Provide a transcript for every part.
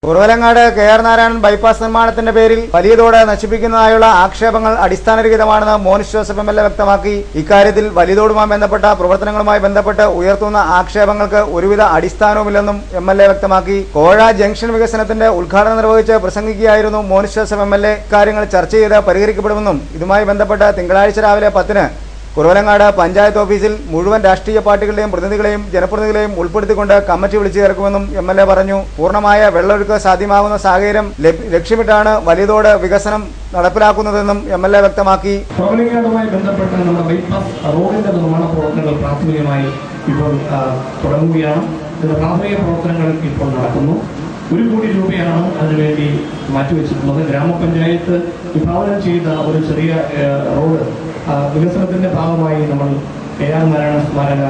Kuravilangad K R. Narayanan bypass നിർമ്മാണത്തിന്റെ പേരിൽ വലിയ തോട് നശിപ്പിക്കുന്നതായുള്ള ആക്ഷേപങ്ങൾ അടിസ്ഥാനരഹിതമാണെന്ന് മോൻസ് ജോസഫ് എം.എൽ.എ. വ്യക്തമാക്കി. ഇക്കാര്യത്തിൽ വലിയ തോടുമായി ബന്ധപ്പെട്ട പ്രവർത്തനങ്ങളുമായി ബന്ധപ്പെട്ട് ഉയർത്തുന്ന ആക്ഷേപങ്ങൾക്ക് ഒരുവിധ അടിസ്ഥാനവുമില്ലെന്നും എം.എൽ.എ. വ്യക്തമാക്കി. കോഴ ജംഗ്ഷൻ വികസനത്തിന്റെ ഉദ്ഘാടനം നിർവഹിച്ച് പ്രസംഗിക്കുകയായിരുന്നു മോൻസ് ജോസഫ് എം.എൽ.എ. കാര്യങ്ങൾ ചർച്ച ചെയ്ത് പരിഹരിക്കപ്പെടുമെന്നും ഇതുമായി ബന്ധപ്പെട്ട് തിങ്കളാഴ്ച രാവിലെ 10-ന് കുറവലങ്ങാട് പഞ്ചായത്ത് ഓഫീസിൽ മുഴുവൻ രാഷ്ട്രീയ പാർട്ടികളുടെയും പ്രതിനിധികളെയും ജനപ്രതിനിധികളെയും ഉൾപ്പെടുത്തിക്കൊണ്ട് കമ്മിറ്റി വിളിച്ചു ചേർക്കുമെന്നും എം.എൽ.എ. പറഞ്ഞു. പൂർണ്ണമായ വെള്ളമൊഴുക്ക് സാധ്യമാകുന്ന സാഹചര്യം ലക്ഷ്യമിട്ടാണ് വലിയ തോട് വികസനം നടപ്പിലാക്കുന്നതെന്നും എം.എൽ.എ. വ്യക്തമാക്കി. കുറവലങ്ങാടുമായി ബന്ധപ്പെട്ട നമ്മുടെ ബൈപ്പാസ് റോഡിന്റെ നിർമ്മാണ പ്രവർത്തനങ്ങൾ പ്രാഥമികമായി ഇപ്പോൾ തുടങ്ങുകയാണ്. ഇതിന്റെ പ്രാഥമിക പ്രവർത്തനങ്ങൾ ഇപ്പോൾ നടക്കുന്നു. 1 കോടി രൂപയാണ് അതിനുവേണ്ടി മാറ്റിവെച്ചിട്ടുള്ളത്. ഗ്രാമപഞ്ചായത്ത് വിഭാവനം ചെയ്ത ഒരു ചെറിയ റോഡ് വികസനത്തിന്റെ ഭാഗമായി നമ്മൾ കെ.ആർ. നാരായണ സ്മാരക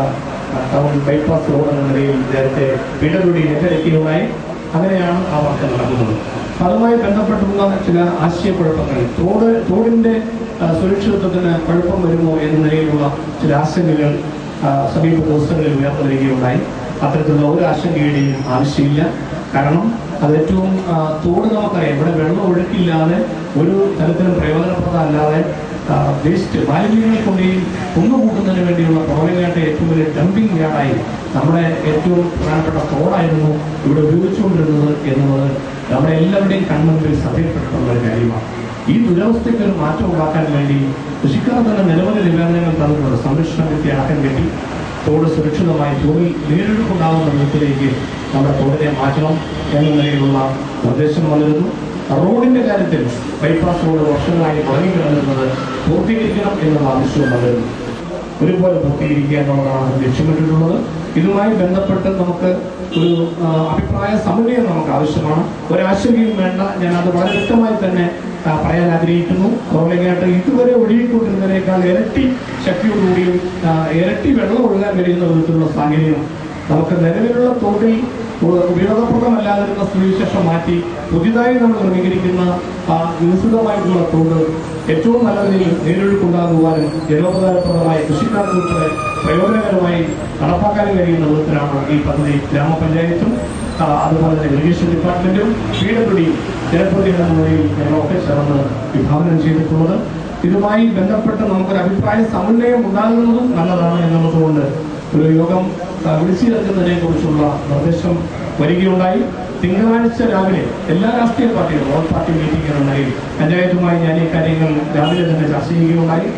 ടൗൺ ബൈപ്പാസ് റോഡ് എന്ന നിലയിൽ നേരത്തെ PWD ഏറ്റെടുക്കുകയുണ്ടായി. അങ്ങനെയാണ് ആ വർക്ക് നടക്കുന്നത്. അതുമായി ബന്ധപ്പെട്ടുള്ള ചില ആശയക്കുഴപ്പങ്ങൾ, തോടിന്റെ സുരക്ഷിതത്വത്തിന് കുഴപ്പം വരുമോ എന്ന നിലയിലുള്ള ചില ആശങ്കകൾ സമീപ ദിവസങ്ങളിൽ ഉയർന്നു വരികയുണ്ടായി. അത്തരത്തിലുള്ള ഒരു ആശങ്കയുടെയും ആവശ്യമില്ല. കാരണം അത് ഏറ്റവും തോട് നമുക്കറിയാം, ഇവിടെ വെള്ളം ഒഴുക്കില്ലാതെ ഒരു തരത്തിലും പ്രയോജനപ്രദമല്ലാതെ വേസ്റ്റ് മാലിന്യങ്ങൾ കൊണ്ടുപോയി കുന്നുകൂട്ടുന്നതിന് വേണ്ടിയുള്ള കുറവലങ്ങാട്ടെ ഏറ്റവും വലിയ ഡംപിംഗ് യാർഡായി നമ്മുടെ ഏറ്റവും പ്രധാനപ്പെട്ട തോടായിരുന്നു ഇവിടെ ഉപയോഗിച്ചുകൊണ്ടിരുന്നത് എന്നുള്ളത് നമ്മുടെ എല്ലാവരുടെയും കൺമുൻപിൽ ശ്രദ്ധയിൽപ്പെട്ടിട്ടുള്ള ഒരു കാര്യമാണ്. ഈ ദുരവസ്ഥയ്ക്ക് ഒരു മാറ്റം ഉണ്ടാക്കാൻ വേണ്ടി കൃഷിക്കാർ തന്നെ നിരവധി നിവേദനങ്ങൾ തന്നിട്ടുണ്ട്. സംരക്ഷണ ഭിത്തി അടക്കം കെട്ടി തോട് സുരക്ഷിതമായി തോടിൽ നേരിട്ടുണ്ടാകുന്ന വിധത്തിലേക്ക് നമ്മുടെ തോടിനെ മാറ്റണം എന്ന നിലയിലുള്ള നിർദ്ദേശം വന്നിരുന്നു. റോഡിന്റെ കാര്യത്തിൽ ബൈപ്പാസ് റോഡ് വർഷങ്ങളായി മുടങ്ങിക്കിടന്നിരുന്നത് പൂർത്തീകരിക്കണം എന്നുള്ള ആവശ്യവും വന്നിരുന്നു. ഒരുപോലെ പൂർത്തീകരിക്കുക എന്നുള്ളതാണ് ലക്ഷ്യമിട്ടിട്ടുള്ളത്. ഇതുമായി ബന്ധപ്പെട്ട് നമുക്ക് ഒരു അഭിപ്രായ സമന്വയം നമുക്ക് ആവശ്യമാണ്. ഒരാശങ്കയും വേണ്ട. ഞാൻ അത് വളരെ വ്യക്തമായി തന്നെ പറയാൻ ആഗ്രഹിക്കുന്നു. കുറവലങ്ങാട്ട് ഇതുവരെ ഒഴുകിക്കൊണ്ടിരുന്നതിനേക്കാൾ ഇരട്ടി ശക്തിയോടുകൂടിയും ഇരട്ടി വെള്ളം ഒഴുകാൻ കഴിയുന്ന വിധത്തിലുള്ള സാഹചര്യം നമുക്ക് നിലവിലുള്ള തോട്ടിൽ ഉപയോഗപ്രദമല്ലാതിരുന്ന സ്ഥിതിവിശേഷം മാറ്റി പുതിയതായി നമ്മൾ ക്രമീകരിക്കുന്ന വികസിതമായിട്ടുള്ള തോട് ഏറ്റവും നല്ല നിലയിൽ നേരിട്ടുണ്ടാകുവാനും ജനോപകാരപ്രദമായ കൃഷിക്കാർക്ക് ഉൾപ്പെടെ പ്രയോജനകരമായി നടപ്പാക്കാനും കഴിയുന്ന വിധത്തിലാണ് ഈ പദ്ധതി ഗ്രാമപഞ്ചായത്തും അതുപോലെ തന്നെ ഇറിഗേഷൻ ഡിപ്പാർട്ട്മെന്റും PWD ജനപ്രതിനിധി എന്ന നിലയിൽ ഞങ്ങളൊക്കെ ചേർന്ന് വിഭാവനം ചെയ്തിട്ടുള്ളത്. ഇതുമായി ബന്ധപ്പെട്ട് നമുക്കൊരു അഭിപ്രായ സമന്വയം ഉണ്ടാകുന്നതും നല്ലതാണ് എന്നുള്ളതുകൊണ്ട് ഒരു യോഗം വിളിച്ചു ചേർക്കുന്നതിനെ കുറിച്ചുള്ള നിർദ്ദേശം വരികയുണ്ടായി. തിങ്കളാഴ്ച രാവിലെ എല്ലാ രാഷ്ട്രീയ പാർട്ടികളും ഓൾ പാർട്ടി മീറ്റിംഗ് എന്ന നിലയിൽ പഞ്ചായത്തുമായി ഞാൻ ഈ കാര്യങ്ങൾ രാവിലെ തന്നെ ചർച്ച ചെയ്യുകയുണ്ടായി.